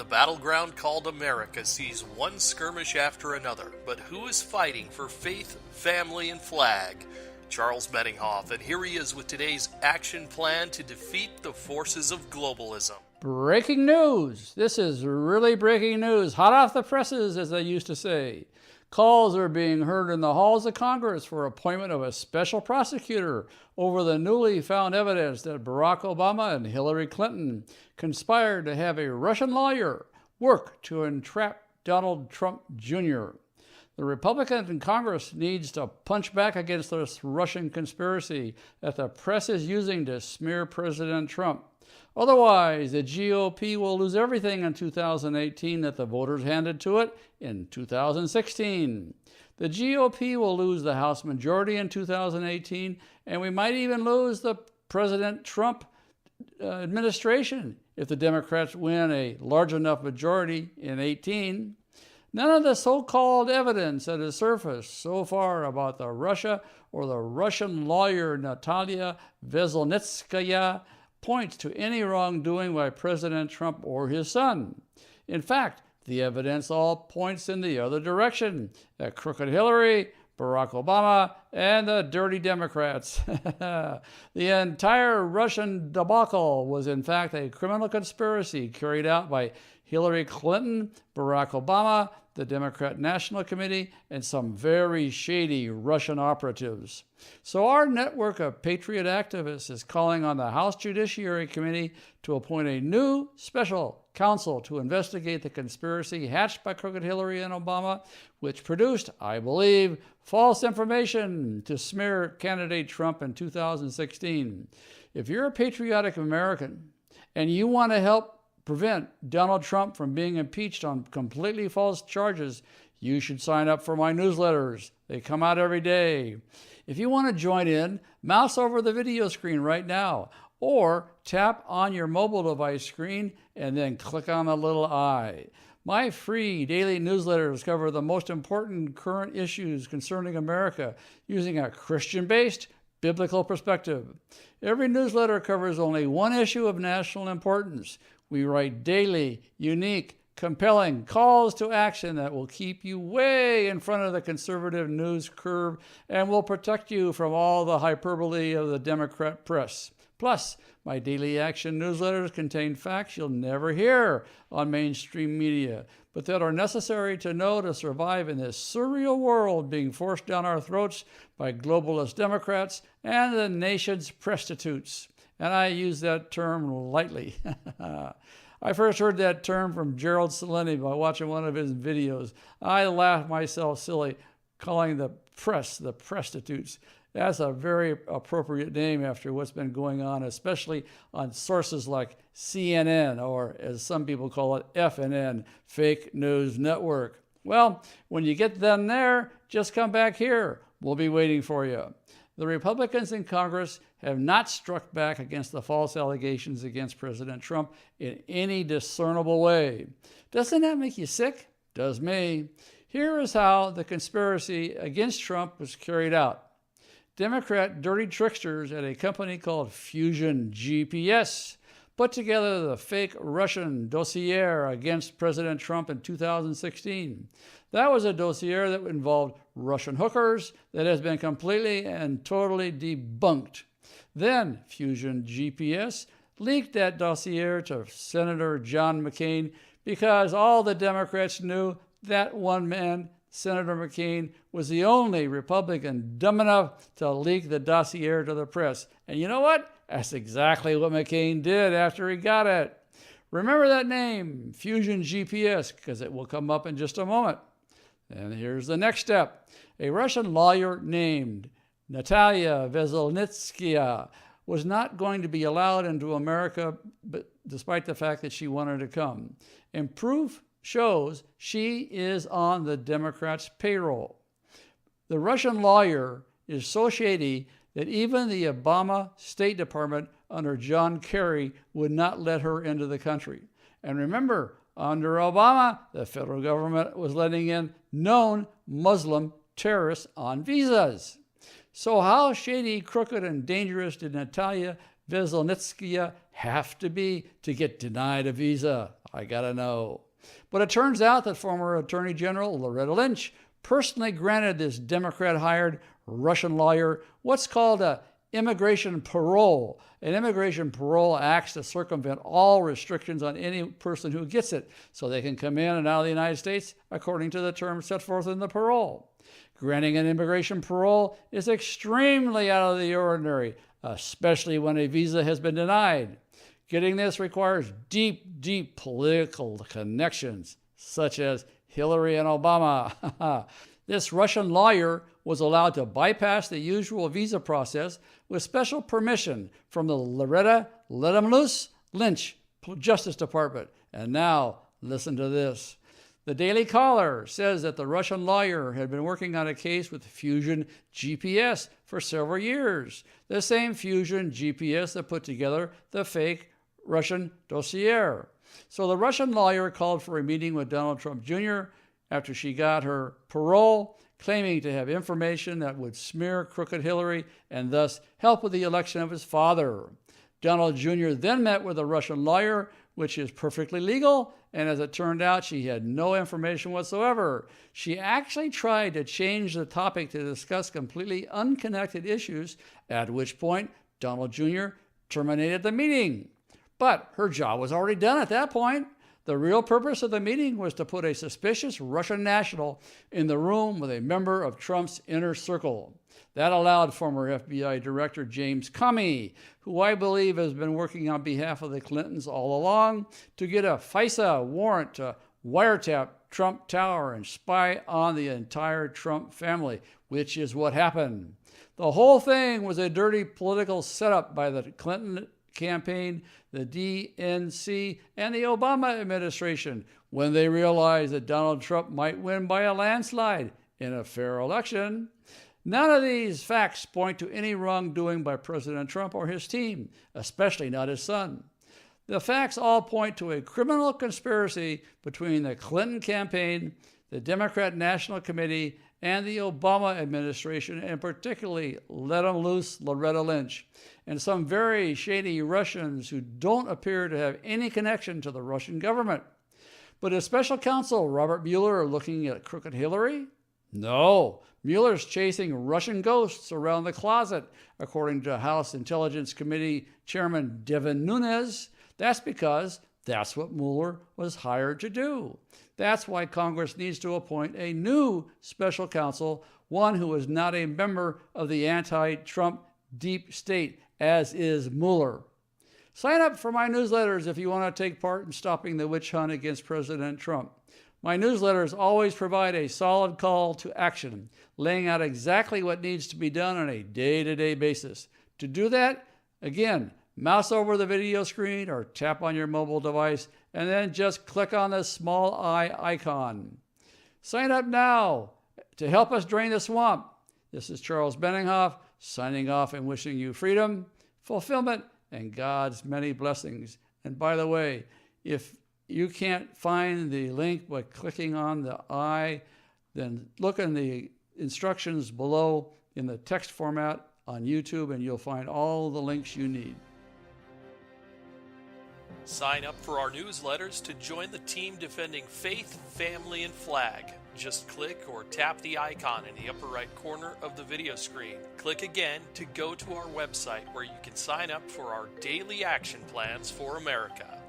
The battleground called America sees one skirmish after another, but who is fighting for faith, family, and flag? Charles Benninghoff, and here he is with today's action plan to defeat the forces of globalism. Breaking news! This is really breaking news. Hot off the presses, as they used to say. Calls are being heard in the halls of Congress for appointment of a special prosecutor over the newly found evidence that Barack Obama and Hillary Clinton conspired to have a Russian lawyer work to entrap Donald Trump Jr. The Republican in Congress needs to punch back against this Russian conspiracy that the press is using to smear President Trump. Otherwise, the GOP will lose everything in 2018 that the voters handed to it in 2016. The GOP will lose the House majority in 2018, and we might even lose the President Trump administration if the Democrats win a large enough majority in 18. None of the so-called evidence that has surfaced so far about the Russia or the Russian lawyer Natalia Veselnitskaya points to any wrongdoing by President Trump or his son. In fact, the evidence all points in the other direction, at crooked Hillary, Barack Obama, and the dirty Democrats. The entire Russian debacle was in fact a criminal conspiracy carried out by Hillary Clinton, Barack Obama, the Democrat National Committee, and some very shady Russian operatives. So our network of patriot activists is calling on the House Judiciary Committee to appoint a new special counsel to investigate the conspiracy hatched by crooked Hillary and Obama, which produced, I believe, false information to smear candidate Trump in 2016. If you're a patriotic American and you want to help prevent Donald Trump from being impeached on completely false charges, you should sign up for my newsletters. They come out every day. If you want to join in, mouse over the video screen right now, or tap on your mobile device screen and then click on the little eye. My free daily newsletters cover the most important current issues concerning America using a Christian-based biblical perspective. Every newsletter covers only one issue of national importance. We write daily, unique, compelling calls to action that will keep you way in front of the conservative news curve and will protect you from all the hyperbole of the Democrat press. Plus, my daily action newsletters contain facts you'll never hear on mainstream media, but that are necessary to know to survive in this surreal world being forced down our throats by globalist Democrats and the nation's prostitutes. And I use that term lightly. I first heard that term from Gerald Celente by watching one of his videos. I laughed myself silly, calling the press the prostitutes. That's a very appropriate name after what's been going on, especially on sources like CNN, or as some people call it, FNN, Fake News Network. Well, when you get them there, just come back here. We'll be waiting for you. The Republicans in Congress have not struck back against the false allegations against President Trump in any discernible way. Doesn't that make you sick? Does me. Here is how the conspiracy against Trump was carried out. Democrat dirty tricksters at a company called Fusion GPS put together the fake Russian dossier against President Trump in 2016. That was a dossier that involved Russian hookers that has been completely and totally debunked. Then Fusion GPS leaked that dossier to Senator John McCain because all the Democrats knew that one man, Senator McCain, was the only Republican dumb enough to leak the dossier to the press. And you know what? That's exactly what McCain did after he got it. Remember that name, Fusion GPS, because it will come up in just a moment. And here's the next step. A Russian lawyer named Natalia Veselnitskaya was not going to be allowed into America, but despite the fact that she wanted to come. And proof shows she is on the Democrats' payroll. The Russian lawyer is so shady that even the Obama State Department under John Kerry would not let her into the country. And remember, under Obama, the federal government was letting in known Muslim terrorists on visas. So how shady, crooked, and dangerous did Natalia Veselnitskaya have to be to get denied a visa? I gotta know. But it turns out that former Attorney General Loretta Lynch personally granted this Democrat-hired Russian lawyer what's called a immigration parole. An immigration parole acts to circumvent all restrictions on any person who gets it, so they can come in and out of the United States according to the terms set forth in the parole. Granting an immigration parole is extremely out of the ordinary, especially when a visa has been denied. Getting this requires deep, deep political connections, such as Hillary and Obama. This Russian lawyer was allowed to bypass the usual visa process with special permission from the Loretta Let 'em Loose Lynch Justice Department. And now, listen to this. The Daily Caller says that the Russian lawyer had been working on a case with Fusion GPS for several years, the same Fusion GPS that put together the fake Russian dossier. So the Russian lawyer called for a meeting with Donald Trump Jr. after she got her parole, claiming to have information that would smear crooked Hillary and thus help with the election of his father. Donald Jr. then met with a Russian lawyer, which is perfectly legal, and as it turned out, she had no information whatsoever. She actually tried to change the topic to discuss completely unconnected issues, at which point Donald Jr. terminated the meeting. But her job was already done at that point. The real purpose of the meeting was to put a suspicious Russian national in the room with a member of Trump's inner circle. That allowed former FBI Director James Comey, who I believe has been working on behalf of the Clintons all along, to get a FISA warrant to wiretap Trump Tower and spy on the entire Trump family, which is what happened. The whole thing was a dirty political setup by the Clinton campaign, the DNC, and the Obama administration when they realized that Donald Trump might win by a landslide in a fair election. None of these facts point to any wrongdoing by President Trump or his team, especially not his son. The facts all point to a criminal conspiracy between the Clinton campaign, the Democrat National Committee, and the Obama administration, and particularly Let 'em Loose Loretta Lynch, and some very shady Russians who don't appear to have any connection to the Russian government. But is Special Counsel Robert Mueller looking at crooked Hillary? No, Mueller's chasing Russian ghosts around the closet, according to House Intelligence Committee Chairman Devin Nunes. That's because that's what Mueller was hired to do. That's why Congress needs to appoint a new special counsel, one who is not a member of the anti-Trump deep state, as is Mueller. Sign up for my newsletters if you want to take part in stopping the witch hunt against President Trump. My newsletters always provide a solid call to action, laying out exactly what needs to be done on a day-to-day basis. To do that, again, mouse over the video screen or tap on your mobile device, and then just click on the small eye icon. Sign up now to help us drain the swamp. This is Charles Benninghoff, signing off and wishing you freedom, fulfillment, and God's many blessings. And by the way, if you can't find the link by clicking on the eye, then look in the instructions below in the text format on YouTube, and you'll find all the links you need. Sign up for our newsletters to join the team defending faith, family, and flag. Just click or tap the icon in the upper right corner of the video screen. Click again to go to our website where you can sign up for our daily action plans for America.